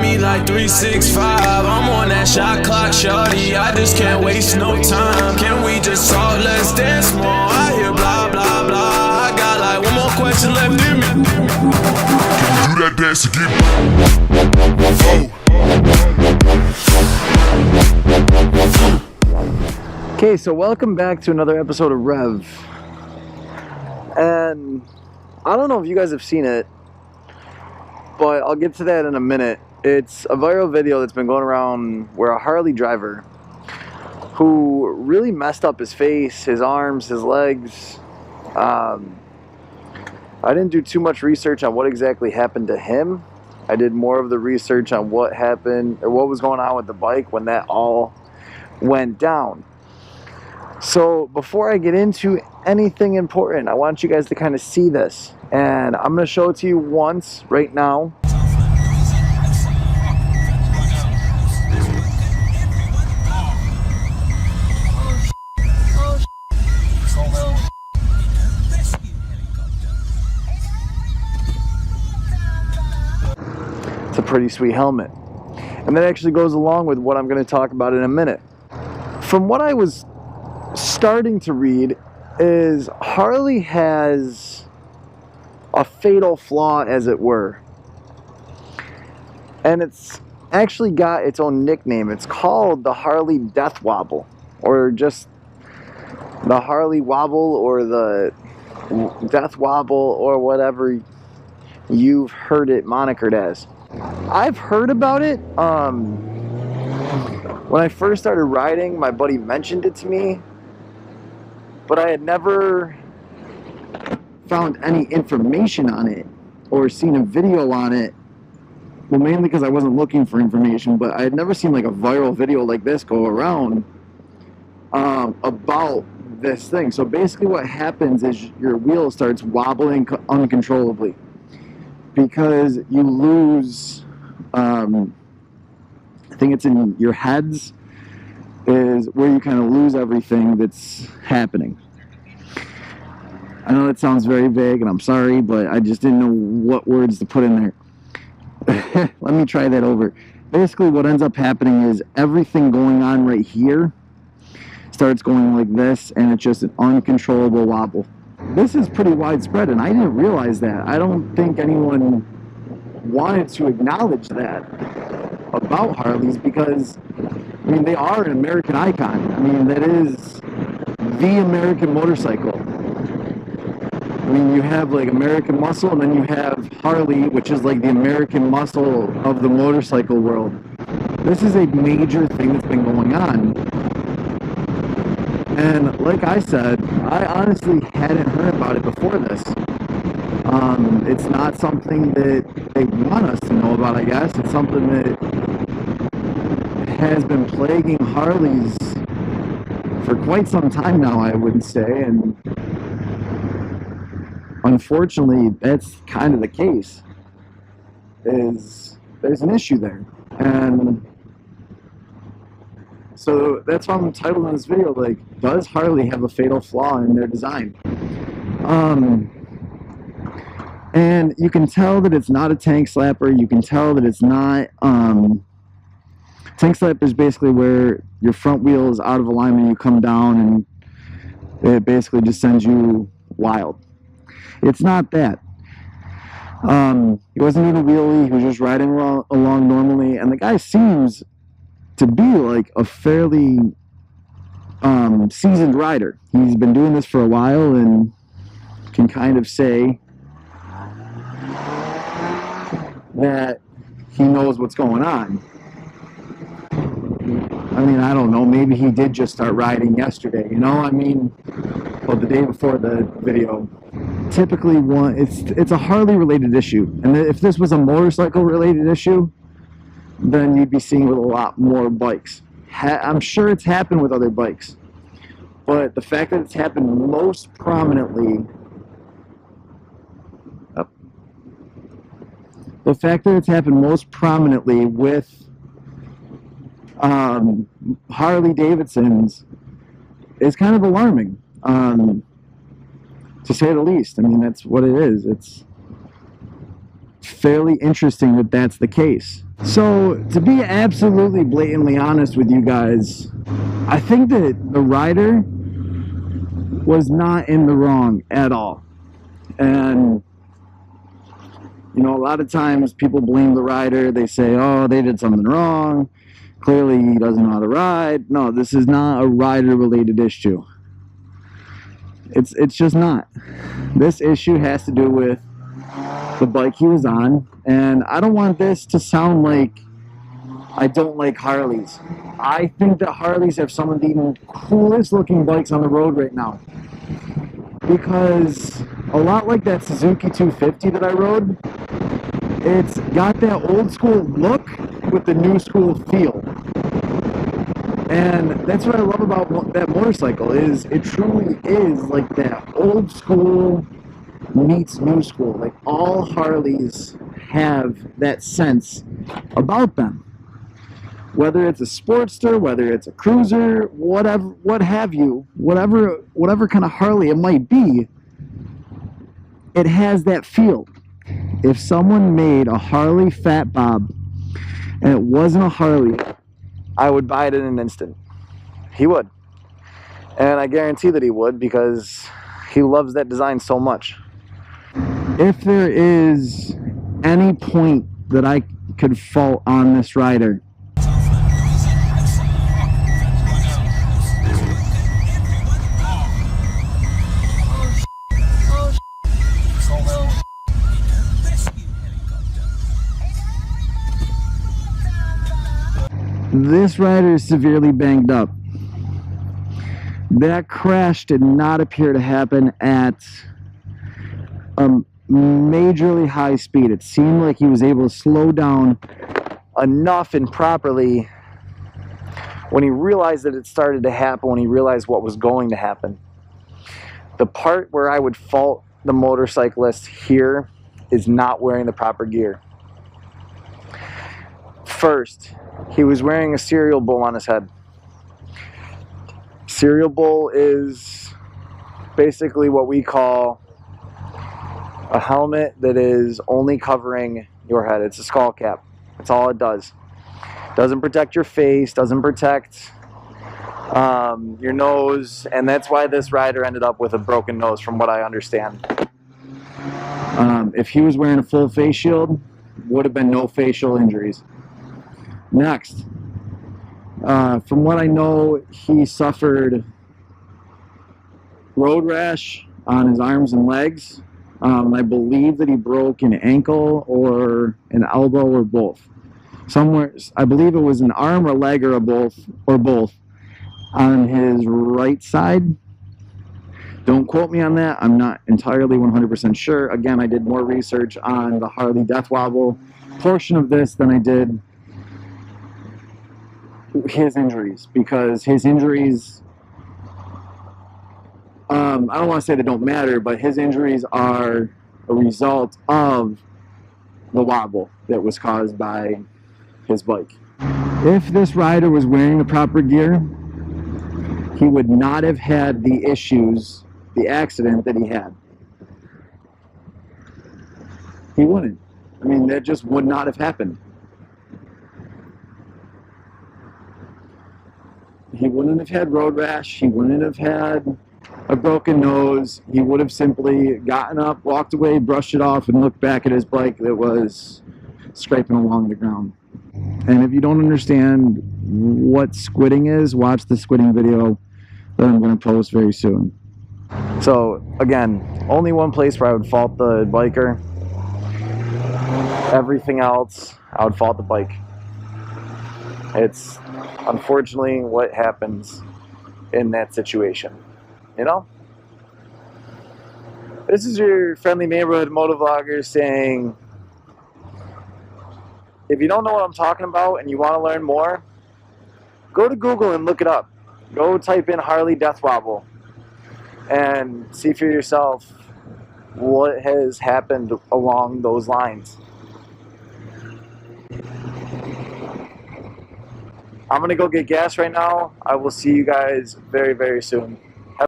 me like 365. I'm on that shot clock, shorty. I just can't waste no time. Can we just talk? Let's dance more. I hear blah blah blah. I got like one more question left in me. Can you do that dance again? Okay, so welcome back to another episode of Rev. And I don't know if you guys have seen it, but I'll get to that in a minute. It's a viral video that's been going around where a Harley driver who really messed up his face, his arms, his legs. I didn't do too much research on what exactly happened to him. I did more of the research on what happened or what was going on with the bike when that all went down. So before I get into anything important, I want you guys to kind of see this, and I'm going to show it to you once right now. It's a pretty sweet helmet, and that actually goes along with what I'm going to talk about in a minute. From what I was starting to read is Harley has a fatal flaw, as it were, and it's actually got its own nickname. It's called the Harley Death Wobble, or just the Harley Wobble, or the Death Wobble, or whatever you've heard it monikered as. I've heard about it. When I first started riding, my buddy mentioned it to me, but I had never found any information on it or seen a video on it. Well, mainly because I wasn't looking for information, but I had never seen like a viral video like this go around about this thing. So basically what happens is your wheel starts wobbling uncontrollably because you lose, I think it's in your heads, is where you kind of lose everything that's happening. I know that sounds very vague, and I'm sorry, but I just didn't know what words to put in there. Let me try that over. Basically, what ends up happening is everything going on right here starts going like this, and it's just an uncontrollable wobble. This is pretty widespread, and I didn't realize that. I don't think anyone wanted to acknowledge that about Harleys, because I mean, they are an American icon. I mean, that is the American motorcycle. I mean, you have like American Muscle, and then you have Harley, which is like the American muscle of the motorcycle world. This is a major thing that's been going on. And like I said, I honestly hadn't heard about it before this. It's not something that they want us to know about, I guess. It's something that has been plaguing Harleys for quite some time now, I would say, and unfortunately that's kind of the case. There's an issue there, and so that's why I'm titling this video like, does Harley have a fatal flaw in their design? And you can tell that it's not a tank slapper. You can tell that it's not tank slapper is basically where your front wheel is out of alignment, you come down, and it basically just sends you wild. It's not that. He wasn't doing a wheelie, he was just riding along normally, and the guy seems to be like a fairly seasoned rider. He's been doing this for a while and can kind of say that he knows what's going on. I mean, I don't know, maybe he did just start riding yesterday, you know? I mean, well, the day before the video. Typically, it's a Harley related issue, and if this was a motorcycle related issue, then you'd be seeing it with a lot more bikes. I'm sure it's happened with other bikes, but the fact that it's happened most prominently with Harley Davidsons is kind of alarming, to say the least. I mean, that's what it is. It's fairly interesting that that's the case. So, to be absolutely blatantly honest with you guys, I think that the rider was not in the wrong at all. And, you know, a lot of times people blame the rider. They say, oh, they did something wrong. Clearly he doesn't know how to ride. No, this is not a rider-related issue. It's just not. This issue has to do with the bike he was on. And I don't want this to sound like I don't like Harleys. I think that Harleys have some of the coolest looking bikes on the road right now. Because a lot like that Suzuki 250 that I rode, it's got that old school look with the new school feel. And that's what I love about that motorcycle, is it truly is like that old school meets new school. Like, all Harleys have that sense about them. Whether it's a Sportster, whether it's a Cruiser, whatever, what have you, whatever kind of Harley it might be, it has that feel. If someone made a Harley Fat Bob and it wasn't a Harley, I would buy it in an instant. He would. And I guarantee that he would, because he loves that design so much. If there is any point that I could fault on this rider, this rider is severely banged up. That crash did not appear to happen at a majorly high speed. It seemed like he was able to slow down enough and properly when he realized that it started to happen, when he realized what was going to happen. The part where I would fault the motorcyclist here is not wearing the proper gear. First, he was wearing a cereal bowl on his head. Cereal bowl is basically what we call a helmet that is only covering your head. It's a skull cap. That's all it does. Doesn't protect your face, doesn't protect your nose, and that's why this rider ended up with a broken nose, from what I understand. If he was wearing a full face shield, would have been no facial injuries. Next, from what I know, he suffered road rash on his arms and legs. I believe that he broke an ankle or an elbow or both. Somewhere, I believe it was an arm or leg or both on his right side. Don't quote me on that. I'm not entirely 100% sure. Again, I did more research on the Harley Death Wobble portion of this than I did his injuries, because his injuries, I don't want to say they don't matter, but his injuries are a result of the wobble that was caused by his bike. If this rider was wearing the proper gear, he would not have had the issues, the accident that he had. He wouldn't. I mean, that just would not have happened. He wouldn't have had road rash. He wouldn't have had a broken nose. He would have simply gotten up, walked away, brushed it off, and looked back at his bike that was scraping along the ground. And if you don't understand what squidding is, watch the squidding video that I'm going to post very soon. So, again, only one place where I would fault the biker. Everything else, I would fault the bike. It's unfortunately what happens in that situation, you know? This is your friendly neighborhood motovlogger saying, if you don't know what I'm talking about and you want to learn more, go to Google and look it up. Go type in Harley Death Wobble and see for yourself what has happened along those lines. I'm going to go get gas right now. I will see you guys very, very soon.